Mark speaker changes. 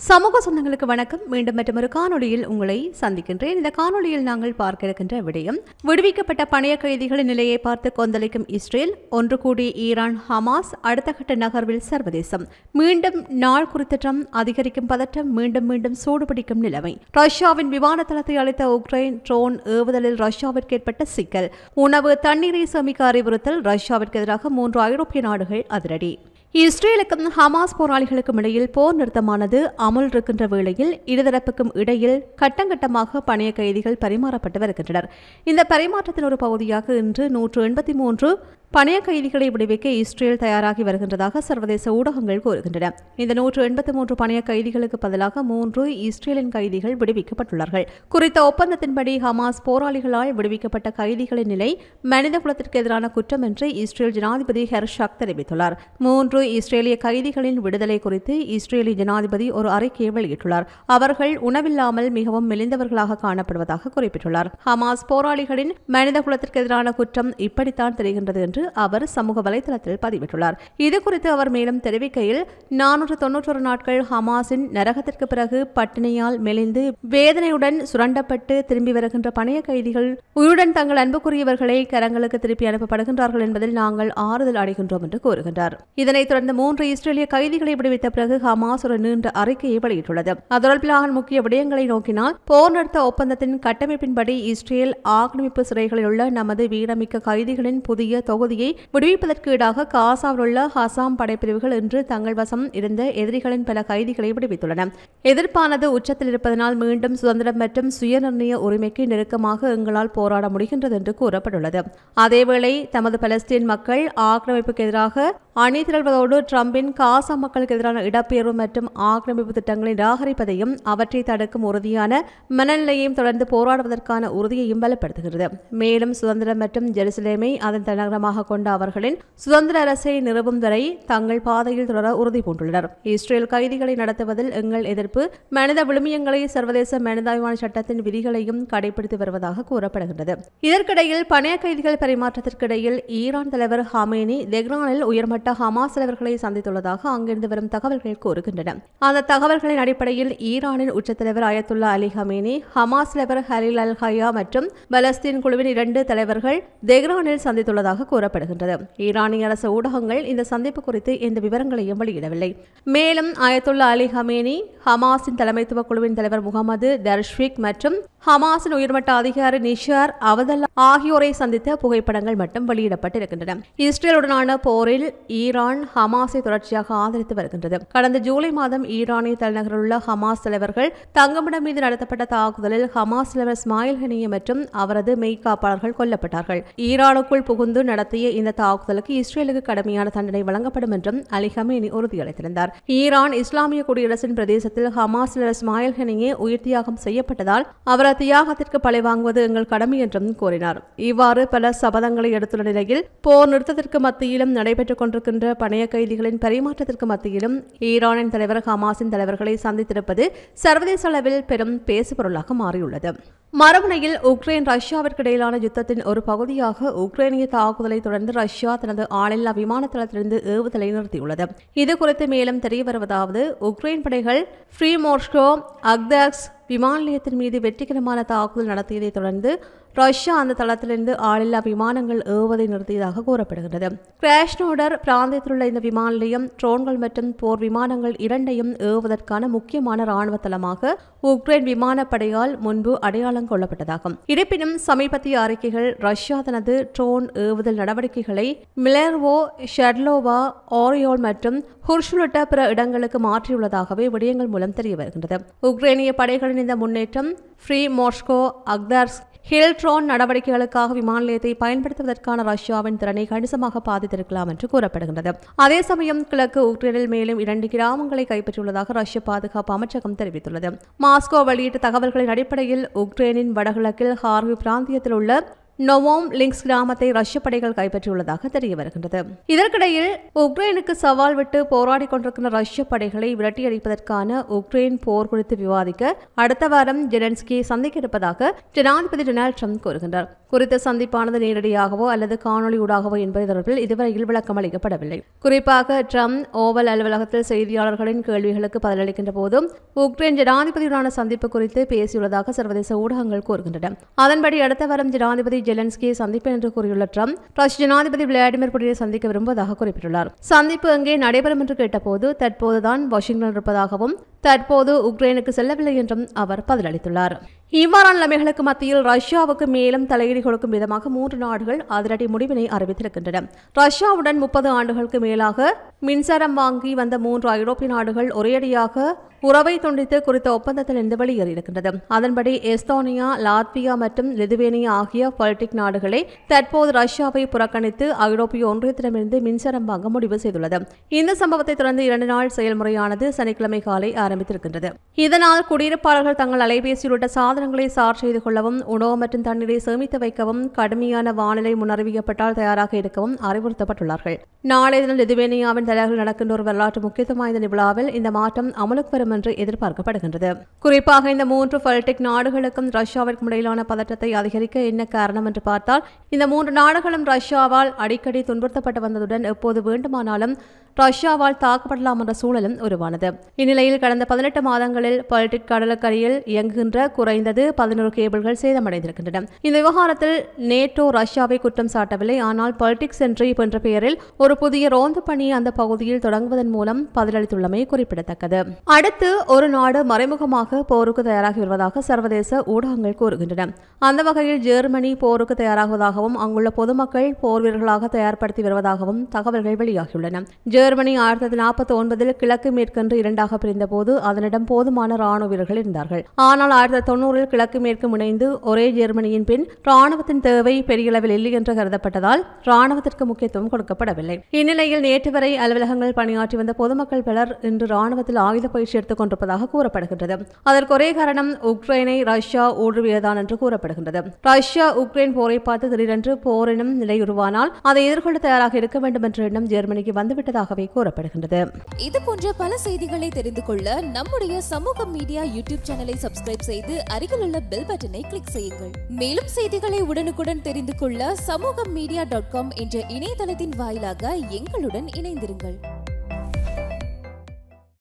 Speaker 1: சமூக சொந்தங்களுக்கு வணக்கம். மீண்டும் மற்றொரு காணொலியில் உங்களை சந்திக்கின்றேன். இந்த காணொலியில் நாங்கள் பார்க்க இருக்கின்ற விடயம், விடுவிக்கப்பட்ட பணைய கைதிகளின் நிலையை பார்த்து கொந்தளிக்கும் இஸ்ரேல், ஒன்று கூடி ஈரான், ஹமாஸ், அடுத்த கட்ட நகர்வில் சர்வதேசம், மீண்டும் நாள் குறித்த ட்ரம்ப், அதிகரிக்கும் பதற்றம், மீண்டும் சூடுபிடிக்கும் நிலைமை, ரஷ்யாவின் விமான தளத்தை அளித்த உக்ரைன், ட்ரோன் ஏவுதலில் ரஷ்யாவிற்கு ஏற்பட்ட சிக்கல், உணவு தண்ணீரை சேமிக்க அறிவுறுத்தல், ரஷ்யாவிற்கு எதிராக 3 ஐரோப்பிய நாடுகள் அதிரடி. இஸ்ரேலுக்கும் ஹமாஸ் போராளிகளுக்கும் இடையில் போர் நிறுத்தமானது அமல் இருக்கின்ற வேளையில் இருதரப்புக்கும் இடையில் கட்டங்கட்டமாக பணைய கைதிகள் பரிமாறப்பட்டு வருகின்றனர். இந்த பரிமாற்றத்தின் ஒரு பகுதியாக இன்று 183 பணைய கைதிகளை விடுவிக்க இஸ்ரேல் தயாராகி வருகின்றதாக சர்வதேச ஊடகங்கள் கூறுகின்றன. இந்த 183 பணைய கைதிகளுக்கு பதிலாக 3 இஸ்ரேலின் கைதிகள் விடுவிக்கப்பட்டுள்ளார்கள். குறித்த ஒப்பந்தத்தின்படி ஹமாஸ் போராளிகளால் விடுவிக்கப்பட்ட கைதிகளின் நிலை மனித குலத்திற்கு எதிரான குற்றம் என்று இஸ்ரேல் ஜனாதிபதி ஹெர்ஷாக் தெரிவித்துள்ளார். 3 இஸ்ரேலிய கைதிகளின் விடுதலை குறித்து இஸ்ரேலிய ஜனாதிபதி ஒரு அறிக்கையை வெளியிட்டுள்ளார். அவர்கள் உணவில்லாமல் மிகவும் மெலிந்தவர்களாக காணப்படுவதாக குறிப்பிட்டுள்ளார். ஹமாஸ் போராளிகளின் மனித குலத்திற்கு எதிரான குற்றம் இப்படித்தான் தெரிகின்றது என்று அவர் சமூக வலைதளத்தில் பதிவிட்டுள்ளார். இதுகுறித்து அவர் மேலும் தெரிவிக்கையில், 491 நாட்கள் ஹமாஸின் நரகத்திற்கு பிறகு பட்டினியால் மெலிந்து வேதனையுடன் சுரண்டப்பட்டு திரும்பி வருகின்ற பணைய கைதிகள் உயிருடன் தங்கள் அன்புக்குரியவர்களை கரங்களுக்கு திருப்பி அனுப்பப்படுகின்றார்கள் என்பதில் நாங்கள் ஆறுதல் அடைகின்றோம் என்று கூறுகின்றார். இதனைத் தொடர்ந்து 3 இஸ்ரேலிய கைதிகளை விடுவித்த பிறகு ஹமாஸ் ஒரு நீண்ட அறிக்கையை வெளியிட்டுள்ளது. அதொடர்பிலான முக்கிய விடயங்களை நோக்கினால், போர் நிறுத்த ஒப்பந்தத்தின் கட்டமைப்பின்படி இஸ்ரேல் ஆக்கிரமிப்பு சிறைகளில் உள்ள நமது வீரமிக்க கைதிகளின் புதிய தொகுதியை விடுவிப்பதற்கு ஈடாக காசாவில் உள்ள ஹசாம் படைப்பிரிவுகள் இன்று தங்கள் வசம் இருந்த எதிரிகளின் பல கைதிகளை விடுவித்துள்ளன. எதிர்ப்பானது உச்சத்தில் இருப்பதனால் மீண்டும் சுதந்திரம் மற்றும் சுயநிர்ணய உரிமைக்கு நெருக்கமாக எங்களால் போராட முடிகின்றது என்று கூறப்பட்டுள்ளது. அதேவேளை தமது பலஸ்தீன் மக்கள் ஆக்கிரமிப்புக்கு எதிராக அணி திரள்வதோடு ட்ரம்பின் காசா மக்களுக்கு எதிரான இடப்பெயர்வு மற்றும் ஆக்கிரமிப்பு திட்டங்களை நிராகரிப்பதையும் அவற்றை தடுக்கும் உறுதியான மனநிலையையும் தொடர்ந்து போராடுவதற்கான உறுதியையும் பலப்படுத்துகிறது. மேலும் சுதந்திரம் மற்றும் ஜெருசலேமை அதன் தலைநகரமாக கொண்ட அவர்களின் சுதந்திர அரசை நிறுவும் வரை தங்கள் பாதையில் தொடர உறுதி பூண்டுள்ளனர். இஸ்ரேல் கைதிகளை நடத்துவதில் எங்கள் எதிர்ப்பு மனித விழுமியங்களை சர்வதேச மனிதாபிமான சட்டத்தின் விதிகளையும் கடைபிடித்து வருவதாக கூறப்படுகின்றது. இதற்கிடையில் பணைய கைதிகள் பரிமாற்றத்திற்கிடையில் ஈரான் தலைவர் ஹமேனி தெஹ்ரானில் உயர்மட்ட ஹமாஸ் தலைவர்களை சந்தித்துள்ளதாக அங்கிருந்து வரும் தகவல்கள் கூறுகின்றன. அந்த தகவல்களின் அடிப்படையில் ஈரானின் உச்சத்தலைவர் அயத்துல்லா அலி ஹமேனி, ஹமாஸ் தலைவர் ஹலீல் அல் ஹையா மற்றும் பலஸ்தீன் குழுவின் 2 தலைவர்கள் தெஹ்ரானில் சந்தித்துள்ளதாக கூறப்படுகின்றது. ஈரானிய அரசு ஊடகங்கள் இந்த சந்திப்பு குறித்து எந்த விவரங்களையும் வெளியிடவில்லை. மேலும் அயத்துல்லா அலி ஹமேனி, ஹமாஸின் தலைமைத்துவ குழுவின் தலைவர் முகமது தர்ஷ்விக் மற்றும் ஹமாஸின் உயர்மட்ட அதிகாரி நிஷார் அவதல்லா ஆகியோரை சந்தித்த புகைப்படங்கள் மட்டும் வெளியிடப்பட்டிருக்கின்றன. இஸ்ரேலுடனான போரில் ஈரான் ஹமாஸை தொடர்ச்சியாக ஆதரித்து வருகின்றது. கடந்த ஜூலை மாதம் ஈரானிய தலைநகரில் உள்ள ஹமாஸ் தலைவர்கள் தங்கமிடம் மீது நடத்தப்பட்ட தாக்குதலில் ஹமாஸ் தலைவர் இஸ்மாயில் ஹனியே மற்றும் அவரது மெய்காப்பாளர்கள் கொல்லப்பட்டார்கள். ஈரானுக்குள் புகுந்து நடத்திய இந்த தாக்குதலுக்கு இஸ்ரேலுக்கு கடுமையான தண்டனை வழங்கப்படும் என்றும் அலி ஹமேனி உறுதியளித்திருந்தார். ஈரான் இஸ்லாமிய குடியரசின் பிரதேசத்தில் ஹமாஸ் தலைவர் இஸ்மாயில் ஹனியே உயிர் தியாகம் செய்யப்பட்டதால் அவரது தியாகத்திற்கு பழி வாங்குவது எங்கள் கடமை என்றும் கூறினார். இவ்வாறு பல சபதங்களை எடுத்துள்ள நிலையில் போர் நிறுத்தத்திற்கு மத்தியிலும் நடைபெற்றுக் கொண்டிருக்கின்ற பணைய கைதிகளின் பரிமாற்றத்திற்கு மத்தியிலும் ஈரானின் தலைவர் ஹமாஸின் தலைவர்களை சந்தித்திருப்பது சர்வதேச அளவில் பெரும் பேசுபொருளாக மாறியுள்ளது. மறுமுனையில் உக்ரைன் ரஷ்யாவிற்கு இடையிலான யுத்தத்தின் ஒரு பகுதியாக உக்ரைனிய தாக்குதலை தொடர்ந்து ரஷ்யா தனது ஆளில்லா விமான தளத்திலிருந்து ஏவுதலை நிறுத்தியுள்ளது. இதுகுறித்து மேலும் தெரிய வருவதாவது, உக்ரைன் படைகள் ஃப்ரீமோர்ஸ்கோ அக்தாக்ஸ் விமான நிலையத்தின் மீது வெற்றிகரமான தாக்குதல் நடத்தியதை தொடர்ந்து ரஷ்யா அந்த தளத்திலிருந்து ஆளில்லா விமானங்கள் ஏவுவதை நிறுத்தியதாக கூறப்படுகிறது. கிராஸ்னோடர் பிராந்தியத்தில் உள்ள இந்த விமான நிலையம் ட்ரோன்கள் மற்றும் போர் விமானங்கள் இரண்டையும் ஏவுவதற்கான முக்கியமான ராணுவ தளமாக உக்ரைன் விமானப்படையால் முன்பு அடையாளம் கொள்ளப்பட்டதாகும். இருப்பினும் சமீபத்திய அறிக்கைகள் ரஷ்யா தனது ட்ரோன் ஏவுதல் நடவடிக்கைகளை மிலர்வோ, ஷெர்லோவா, ஓரியோல் மற்றும் ஹுர்ஷ் உள்ளிட்ட பிற இடங்களுக்கு மாற்றியுள்ளதாகவே விடயங்கள் மூலம் தெரிய வருகின்றது. உக்ரைனிய படைகளின் இந்த முன்னேற்றம் ஃப்ரீ மோஸ்கோ அக்தார்ஸ் ஹில்ட்ரோன் நடவடிக்கைகளுக்காக விமான நிலையத்தை பயன்படுத்துவதற்கான ரஷ்யாவின் திறனை கணிசமாக பாதித்திருக்கலாம் என்று கூறப்படுகின்றது. அதே சமயம் கிழக்கு உக்ரைனில் மேலும் 2 கிராமங்களை கைப்பற்றியுள்ளதாக ரஷ்ய பாதுகாப்பு அமைச்சகம் தெரிவித்துள்ளது. மாஸ்கோ வெளியிட்ட தகவல்களின் அடிப்படையில் உக்ரைனின் வடகிழக்கில் ஹார்கிவ் பிராந்தியத்தில் உள்ள நோவோம் லிங்க்ஸ் கிராமத்தை ரஷ்ய படைகள் கைப்பற்றியுள்ளதாக தெரிய வருகின்றது. இதற்கிடையில் உக்ரைனுக்கு சவால் விட்டு போராடி கொண்டிருக்கின்ற ரஷ்ய படைகளை விரட்டியடிப்பதற்கான உக்ரைன் போர் குறித்து விவாதிக்க அடுத்த வாரம் ஜெலன்ஸ்கியை சந்திக்க இருப்பதாக ஜனாதிபதி டொனால்ட் ட்ரம்ப் கூறுகின்றார். குறித்த சந்திப்பானது நேரடியாகவோ அல்லது காணொலி ஊடாகவோ என்பது தொடர்பில் இதுவரையில் விளக்கம் அளிக்கப்படவில்லை. குறிப்பாக ட்ரம்ப் ஓவல் அலுவலகத்தில் செய்தியாளர்களின் கேள்விகளுக்கு பதிலளிக்கின்ற போதும் உக்ரைன் ஜனாதிபதியுடனான சந்திப்பு குறித்து பேசியுள்ளதாக சர்வதேச ஊடகங்கள் கூறுகின்றன. அதன்படி அடுத்த வாரம் ஜனாதிபதி ஜெலன்ஸ்கியை சந்திப்பேன் என்று கூறியுள்ள ட்ரம்ப் ரஷ்ய ஜனாதிபதி விளாடிமிர் புட்டினை சந்திக்க விரும்புவதாக குறிப்பிட்டுள்ளார். சந்திப்பு எங்கே நடைபெறும் என்று கேட்டபோது தற்போதுதான் வாஷிங்டன் இருப்பதாகவும் தற்போது உக்ரைனுக்கு செல்லவில்லை என்றும் அவர் பதிலளித்துள்ளார். இவ்வாறான நிலைமைகளுக்கு மத்தியில் ரஷ்யாவுக்கு மேலும் தலையீடு கொடுக்கும் விதமாக 3 நாடுகள் அதிரடி முடிவினை அறிவித்திருக்கின்றன. ரஷ்யாவுடன் 30 ஆண்டுகளுக்கு மேலாக மின்சாரம் வாங்கி வந்த 3 ஐரோப்பிய நாடுகள் ஒரேயடியாக உறவை துண்டித்து குறித்த ஒப்பந்தத்தில் இருந்து வெளியேறியிருக்கின்றது. அதன்படி எஸ்தோனியா, லாத்வியா மற்றும் லிதுவேனியா ஆகிய பால்டிக் நாடுகளை தற்போது ரஷ்யாவை புறக்கணித்து ஐரோப்பிய ஒன்றியத்திடமிருந்து மின்சாரம் வாங்க முடிவு செய்துள்ளது. இந்த சம்பவத்தை தொடர்ந்து 2 நாள் செயல்முறையானது சனிக்கிழமை காலை ஆரம்பித்திருக்கின்றது. இதனால் குடியிருப்பாளர்கள் தங்கள் அலைபேசியில் உள்ள சாதனங்களை சார்ஜ் செய்து கொள்ளவும், உணவு மற்றும் தண்ணீரை சேமித்து வைக்கவும், கடுமையான வானிலை முன்னறிவிக்கப்பட்டால் தயாராக இருக்கவும் அறிவுறுத்தப்பட்டுள்ளார்கள். நாளை தினம் லிதுவேனியாவின் தலைவர்கள் நடக்கின்ற ஒரு வரலாற்று முக்கியத்துவம் வாய்ந்த விழாவில் இந்த மாற்றம் அமலுக்கு வரும் என்று எதிர்பார்க்கப்படுகின்றது. குறிப்பாக இந்த 3 பால்டிக் நாடுகளுக்கும் ரஷ்யாவிற்கும் இடையிலான பதற்றத்தை அதிகரிக்க என்ன காரணம் என்று பார்த்தால், இந்த 3 நாடுகளும் ரஷ்யாவால் அடிக்கடி துன்புறுத்தப்பட்டு வந்ததுடன் எப்போது வேண்டுமானாலும் ரஷ்யாவால் தாக்கப்படலாம் என்ற சூழலும் உருவானது. இந்நிலையில் கடந்த 18 மாதங்களில் பால்டிக் கடலுக்கடியில் இயங்குகின்ற குறைந்தது 11 கேபிள்கள் சேதமடைந்திருக்கின்றன. இந்த விவகாரத்தில் நேட்டோ ரஷ்யாவை குற்றம் சாட்டவில்லை. ஆனால் பால்டிக் சென்ட்ரி என்ற பெயரில் ஒரு புதிய ரோந்து பணியை அந்த பகுதியில் தொடங்குவதன் மூலம் பதிலளித்துள்ளமை குறிப்பிடத்தக்கது. அடுத்து ஒரு நாடு மறைமுகமாக போருக்கு தயாராகி வருவதாக சர்வதேச ஊடகங்கள் கூறுகின்றன. அந்த வகையில் ஜெர்மனி போருக்கு தயாராகுவதாகவும் அங்குள்ள பொதுமக்கள் போர் வீரர்களாக தயார்படுத்தி வருவதாகவும் தகவல்கள் வெளியாகியுள்ளன. ஜெர்மனி 1949 கிழக்கு மேற்கென்று 2ஆக பிரிந்த போது அதனிடம் போதுமான ராணுவ வீரர்கள் இருந்தார்கள். ஆனால் 1990 கிழக்கு மேற்கு இணைந்து ஒரே ஜெர்மனியின் பின் ராணுவத்தின் தேவை பெரிய அளவில் இல்லை என்று கருதப்பட்டதால் ராணுவத்திற்கு முக்கியத்துவம் கொடுக்கப்படவில்லை. இந்நிலையில் நேற்று வரை அலுவலகங்கள் பணியாற்றி வந்த பொதுமக்கள் பலர் இன்று ராணுவத்தில் ஆயுத பயிற்சி எடுத்துக் கொண்டிருப்பதாக கூறப்படுகின்றது. அதற்கு ஒரே காரணம் உக்ரைனை ரஷ்யா ஊடுருவியதான் என்று கூறப்படுகின்றது. ரஷ்யா உக்ரைன் போரை பார்த்து திடீரென்று போர் எனும் நிலை உருவானால் அதை எதிர்கொள்ள தயாராக இருக்க வேண்டும் என்ற எண்ணம் ஜெர்மனிக்கு வந்துவிட்டதாகவே கூறப்படுகின்றது.
Speaker 2: இது போன்ற பல செய்திகளை தெரிந்து கொள்ள நம்முடைய சமூக மீடியா யூடியூப் சேனலை சப்ஸ்கிரைப் செய்து அருகிலுள்ள பெல் பட்டனை கிளிக் செய்யுங்கள். மேலும் செய்திகளை உடனுக்குடன் தெரிந்து கொள்ள சமூகமீடியா.com என்ற இணையதளத்தின் வாயிலாக எங்களுடன் இணைந்திருங்கள்.